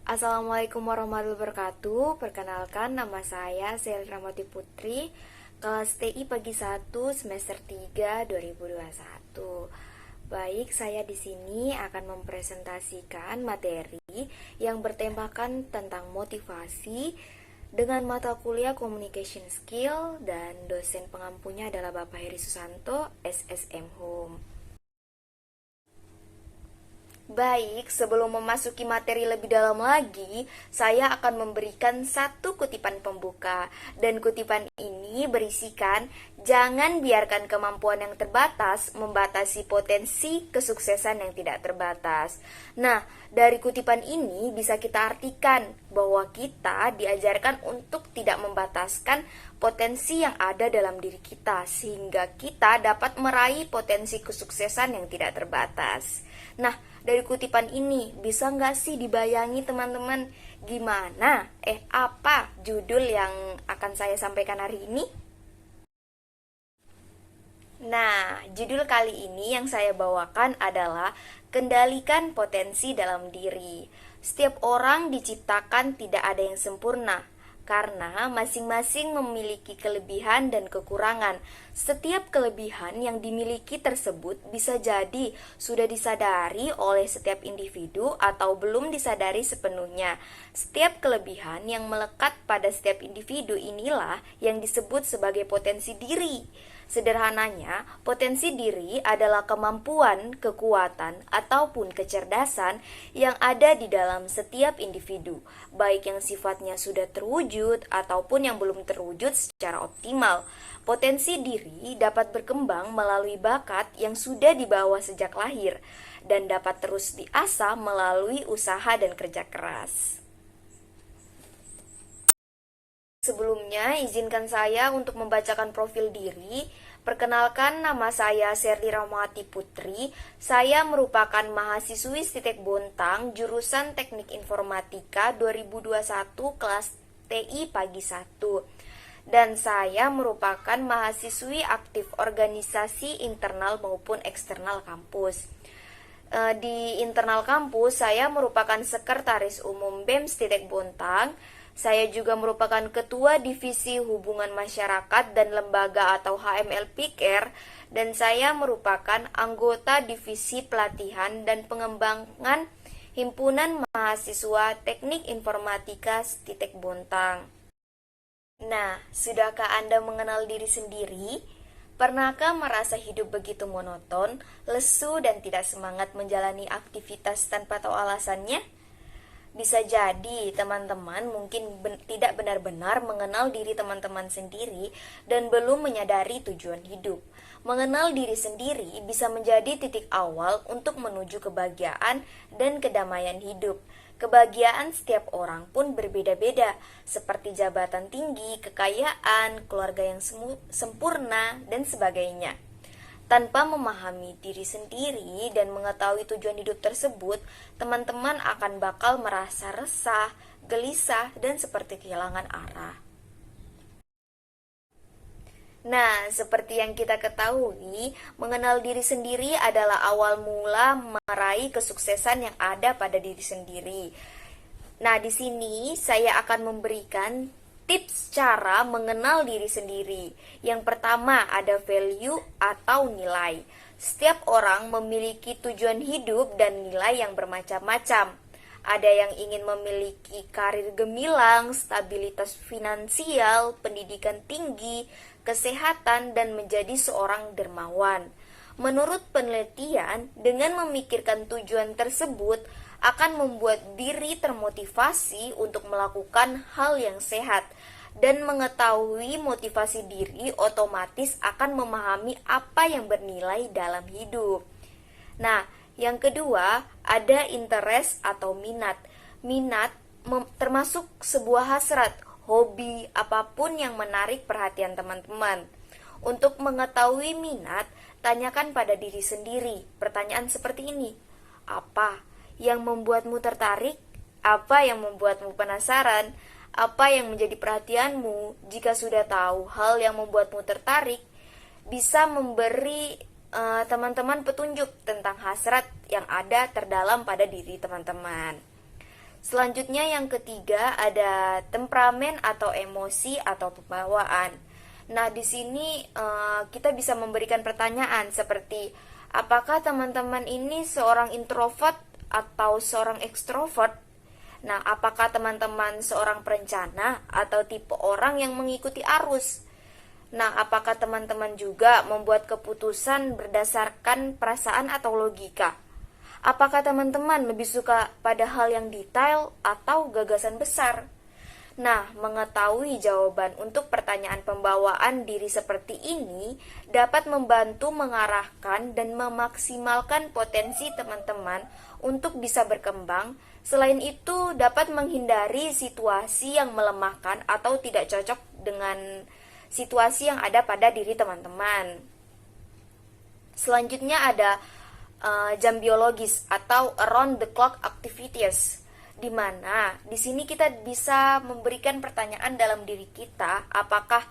Assalamualaikum warahmatullahi wabarakatuh. Perkenalkan, nama saya Sel Ramati Putri, kelas TI Pagi 1 semester 3 2021. Baik, saya di sini akan mempresentasikan materi yang bertemakan tentang motivasi dengan mata kuliah Communication Skill dan dosen pengampunya adalah Bapak Heri Susanto, SSM Home. Baik, sebelum memasuki materi lebih dalam lagi, saya akan memberikan satu kutipan pembuka. Dan kutipan ini berisikan, jangan biarkan kemampuan yang terbatas membatasi potensi kesuksesan yang tidak terbatas. Nah, dari kutipan ini bisa kita artikan bahwa kita diajarkan untuk tidak membataskan potensi yang ada dalam diri kita, sehingga kita dapat meraih potensi kesuksesan yang tidak terbatas. Nah, dari kutipan ini bisa nggak sih dibayangi teman-teman gimana? Apa judul yang akan saya sampaikan hari ini? Nah, judul kali ini yang saya bawakan adalah kendalikan potensi dalam diri. Setiap orang diciptakan tidak ada yang sempurna, karena masing-masing memiliki kelebihan dan kekurangan. Setiap kelebihan yang dimiliki tersebut bisa jadi sudah disadari oleh setiap individu atau belum disadari sepenuhnya. Setiap kelebihan yang melekat pada setiap individu inilah yang disebut sebagai potensi diri. Sederhananya, potensi diri adalah kemampuan, kekuatan, ataupun kecerdasan yang ada di dalam setiap individu, baik yang sifatnya sudah terwujud ataupun yang belum terwujud secara optimal. Potensi diri dapat berkembang melalui bakat yang sudah dibawa sejak lahir dan dapat terus diasah melalui usaha dan kerja keras. Sebelumnya, izinkan saya untuk membacakan profil diri. Perkenalkan, nama saya Serli Ramawati Putri. Saya merupakan mahasiswi Sistek Bontang, jurusan Teknik Informatika 2021 kelas TI Pagi 1. Dan saya merupakan mahasiswi aktif organisasi internal maupun eksternal kampus. Di internal kampus, saya merupakan sekretaris umum BEM Sistek Bontang. Saya juga merupakan Ketua Divisi Hubungan Masyarakat dan Lembaga atau HML Piker, dan saya merupakan anggota Divisi Pelatihan dan Pengembangan Himpunan Mahasiswa Teknik Informatika Sistek Bontang. Nah, sudahkah Anda mengenal diri sendiri? Pernahkah merasa hidup begitu monoton, lesu, dan tidak semangat menjalani aktivitas tanpa tahu alasannya? Bisa jadi teman-teman mungkin tidak benar-benar mengenal diri teman-teman sendiri dan belum menyadari tujuan hidup. Mengenal diri sendiri bisa menjadi titik awal untuk menuju kebahagiaan dan kedamaian hidup. Kebahagiaan setiap orang pun berbeda-beda, seperti jabatan tinggi, kekayaan, keluarga yang sempurna, dan sebagainya. Tanpa memahami diri sendiri dan mengetahui tujuan hidup tersebut, teman-teman akan bakal merasa resah, gelisah, dan seperti kehilangan arah. Nah, seperti yang kita ketahui, mengenal diri sendiri adalah awal mula meraih kesuksesan yang ada pada diri sendiri. Nah, di sini saya akan memberikan tips cara mengenal diri sendiri. Yang pertama ada value atau nilai. Setiap orang memiliki tujuan hidup dan nilai yang bermacam-macam. Ada yang ingin memiliki karir gemilang, stabilitas finansial, pendidikan tinggi, kesehatan, dan menjadi seorang dermawan. Menurut penelitian, dengan memikirkan tujuan tersebut akan membuat diri termotivasi untuk melakukan hal yang sehat, dan mengetahui motivasi diri otomatis akan memahami apa yang bernilai dalam hidup. Nah, yang kedua ada interest atau minat. Minat termasuk sebuah hasrat, hobi, apapun yang menarik perhatian teman-teman. Untuk mengetahui minat, tanyakan pada diri sendiri pertanyaan seperti ini. Apa yang membuatmu tertarik? Apa yang membuatmu penasaran? Apa yang menjadi perhatianmu? Jika sudah tahu hal yang membuatmu tertarik, bisa memberi teman-teman petunjuk tentang hasrat yang ada terdalam pada diri teman-teman. Selanjutnya yang ketiga ada temperamen atau emosi atau pembawaan. Nah, di sini kita bisa memberikan pertanyaan seperti apakah teman-teman ini seorang introvert atau seorang ekstrovert? Nah, apakah teman-teman seorang perencana atau tipe orang yang mengikuti arus? Nah, apakah teman-teman juga membuat keputusan berdasarkan perasaan atau logika? Apakah teman-teman lebih suka pada hal yang detail atau gagasan besar? Nah, mengetahui jawaban untuk pertanyaan pembawaan diri seperti ini dapat membantu mengarahkan dan memaksimalkan potensi teman-teman untuk bisa berkembang. Selain itu, dapat menghindari situasi yang melemahkan atau tidak cocok dengan situasi yang ada pada diri teman-teman. Selanjutnya ada jam biologis atau around the clock activities, di mana di sini kita bisa memberikan pertanyaan dalam diri kita, apakah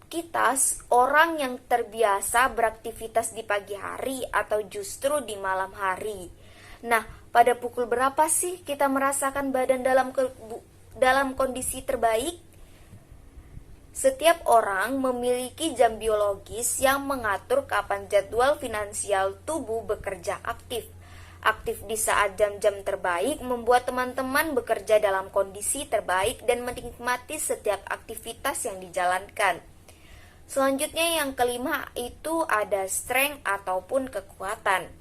kita orang yang terbiasa beraktivitas di pagi hari atau justru di malam hari. Nah, pada pukul berapa sih kita merasakan badan dalam kondisi terbaik? Setiap orang memiliki jam biologis yang mengatur kapan jadwal finansial tubuh bekerja aktif. Aktif di saat jam-jam terbaik membuat teman-teman bekerja dalam kondisi terbaik dan menikmati setiap aktivitas yang dijalankan. Selanjutnya yang kelima itu ada strength ataupun kekuatan.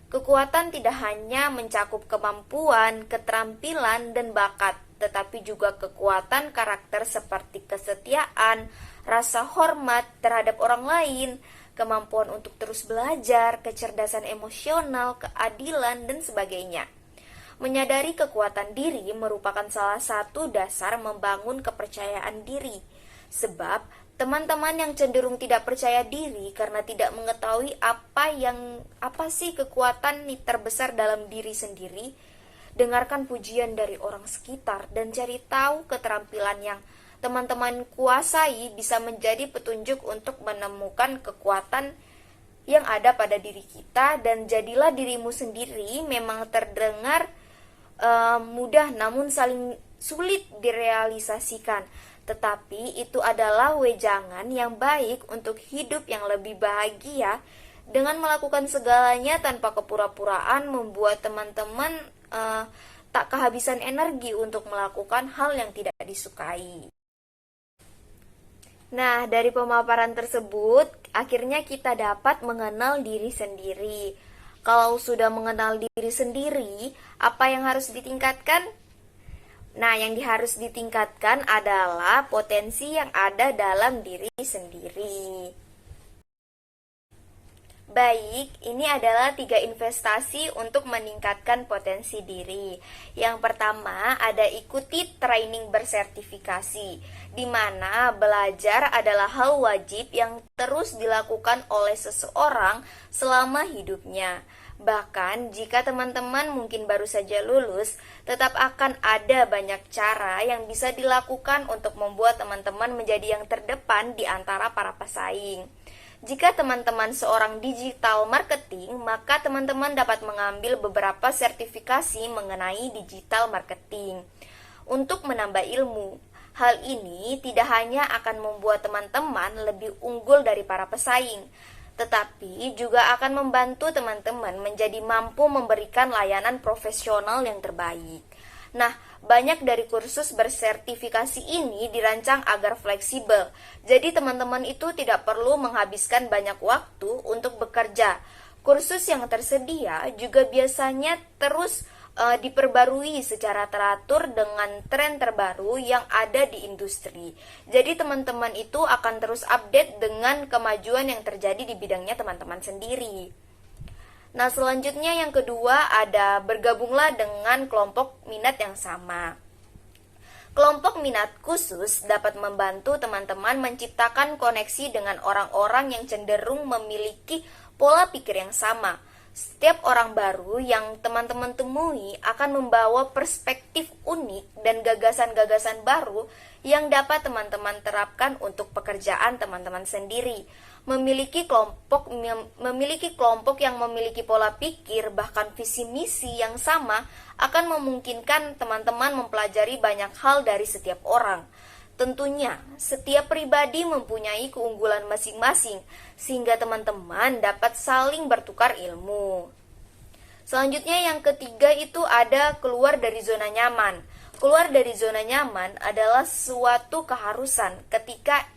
Kekuatan tidak hanya mencakup kemampuan, keterampilan, dan bakat, tetapi juga kekuatan karakter seperti kesetiaan, rasa hormat terhadap orang lain, kemampuan untuk terus belajar, kecerdasan emosional, keadilan, dan sebagainya. Menyadari kekuatan diri merupakan salah satu dasar membangun kepercayaan diri, sebab teman-teman yang cenderung tidak percaya diri karena tidak mengetahui apa sih kekuatan terbesar dalam diri sendiri, dengarkan pujian dari orang sekitar dan cari tahu keterampilan yang teman-teman kuasai bisa menjadi petunjuk untuk menemukan kekuatan yang ada pada diri kita, dan jadilah dirimu sendiri. Memang terdengar mudah namun saling sulit direalisasikan, tetapi itu adalah wejangan yang baik untuk hidup yang lebih bahagia. Dengan melakukan segalanya tanpa kepura-puraan membuat teman-teman tak kehabisan energi untuk melakukan hal yang tidak disukai. Nah, dari pemaparan tersebut, akhirnya kita dapat mengenal diri sendiri. Kalau sudah mengenal diri sendiri, apa yang harus ditingkatkan? Nah, yang harus ditingkatkan adalah potensi yang ada dalam diri sendiri. Baik, ini adalah 3 investasi untuk meningkatkan potensi diri. Yang pertama, ada ikuti training bersertifikasi, di mana belajar adalah hal wajib yang terus dilakukan oleh seseorang selama hidupnya. Bahkan jika teman-teman mungkin baru saja lulus, tetap akan ada banyak cara yang bisa dilakukan untuk membuat teman-teman menjadi yang terdepan di antara para pesaing. Jika teman-teman seorang digital marketing, maka teman-teman dapat mengambil beberapa sertifikasi mengenai digital marketing untuk menambah ilmu. Hal ini tidak hanya akan membuat teman-teman lebih unggul dari para pesaing, tetapi juga akan membantu teman-teman menjadi mampu memberikan layanan profesional yang terbaik. Nah, banyak dari kursus bersertifikasi ini dirancang agar fleksibel. Jadi teman-teman itu tidak perlu menghabiskan banyak waktu untuk bekerja. Kursus yang tersedia juga biasanya terus diperbarui secara teratur dengan tren terbaru yang ada di industri. Jadi teman-teman itu akan terus update dengan kemajuan yang terjadi di bidangnya teman-teman sendiri. Nah, selanjutnya yang kedua ada bergabunglah dengan kelompok minat yang sama. Kelompok minat khusus dapat membantu teman-teman menciptakan koneksi dengan orang-orang yang cenderung memiliki pola pikir yang sama. Setiap orang baru yang teman-teman temui akan membawa perspektif unik dan gagasan-gagasan baru yang dapat teman-teman terapkan untuk pekerjaan teman-teman sendiri. Memiliki kelompok yang memiliki pola pikir bahkan visi misi yang sama akan memungkinkan teman-teman mempelajari banyak hal dari setiap orang. Tentunya, setiap pribadi mempunyai keunggulan masing-masing, sehingga teman-teman dapat saling bertukar ilmu. Selanjutnya yang ketiga itu ada keluar dari zona nyaman. Keluar dari zona nyaman adalah suatu keharusan ketika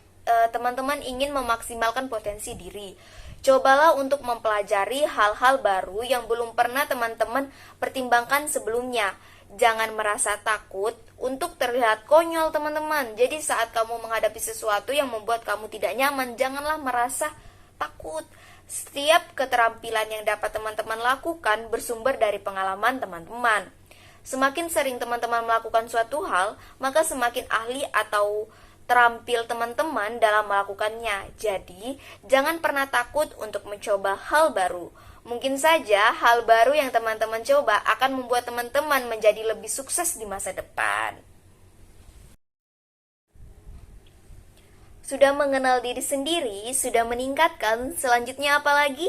teman-teman ingin memaksimalkan potensi diri. Cobalah untuk mempelajari hal-hal baru yang belum pernah teman-teman pertimbangkan sebelumnya. Jangan merasa takut untuk terlihat konyol, teman-teman. Jadi saat kamu menghadapi sesuatu yang membuat kamu tidak nyaman, janganlah merasa takut. Setiap keterampilan yang dapat teman-teman lakukan bersumber dari pengalaman teman-teman. Semakin sering teman-teman melakukan suatu hal, maka semakin ahli atau terampil teman-teman dalam melakukannya. Jadi, jangan pernah takut untuk mencoba hal baru. Mungkin saja hal baru yang teman-teman coba akan membuat teman-teman menjadi lebih sukses di masa depan. Sudah mengenal diri sendiri, sudah meningkatkan, selanjutnya apa lagi?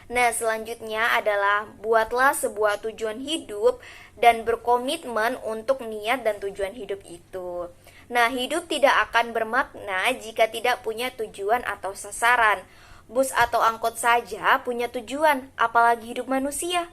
Nah, selanjutnya adalah buatlah sebuah tujuan hidup dan berkomitmen untuk niat dan tujuan hidup itu. Nah, hidup tidak akan bermakna jika tidak punya tujuan atau sasaran. Bus atau angkot saja punya tujuan, apalagi hidup manusia.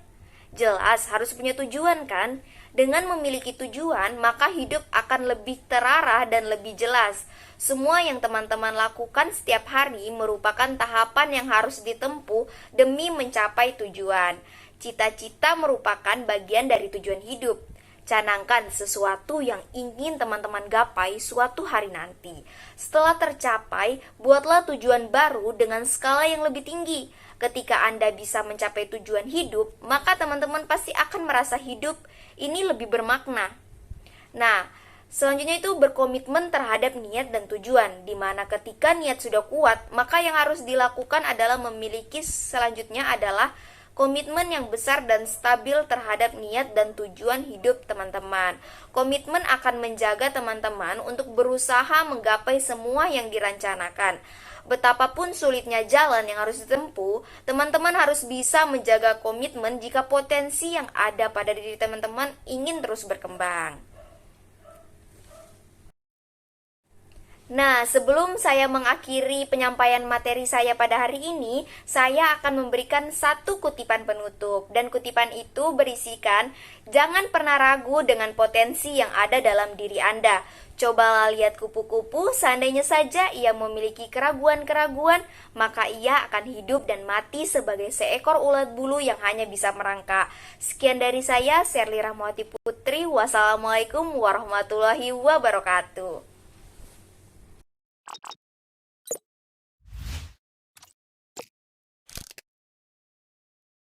Jelas harus punya tujuan kan? Dengan memiliki tujuan, maka hidup akan lebih terarah dan lebih jelas. Semua yang teman-teman lakukan setiap hari merupakan tahapan yang harus ditempuh demi mencapai tujuan. Cita-cita merupakan bagian dari tujuan hidup. Canangkan sesuatu yang ingin teman-teman gapai suatu hari nanti. Setelah tercapai, buatlah tujuan baru dengan skala yang lebih tinggi. Ketika Anda bisa mencapai tujuan hidup, maka teman-teman pasti akan merasa hidup ini lebih bermakna. Nah, selanjutnya itu berkomitmen terhadap niat dan tujuan, di mana ketika niat sudah kuat, maka yang harus dilakukan adalah memiliki selanjutnya adalah komitmen yang besar dan stabil terhadap niat dan tujuan hidup teman-teman. Komitmen akan menjaga teman-teman untuk berusaha menggapai semua yang dirancanakan. Betapapun sulitnya jalan yang harus ditempuh, teman-teman harus bisa menjaga komitmen jika potensi yang ada pada diri teman-teman ingin terus berkembang. Nah, sebelum saya mengakhiri penyampaian materi saya pada hari ini, saya akan memberikan satu kutipan penutup. Dan kutipan itu berisikan, jangan pernah ragu dengan potensi yang ada dalam diri Anda. Cobalah lihat kupu-kupu, seandainya saja ia memiliki keraguan-keraguan, maka ia akan hidup dan mati sebagai seekor ulat bulu yang hanya bisa merangkak. Sekian dari saya, Sherly Rahmawati Putri. Wassalamualaikum warahmatullahi wabarakatuh.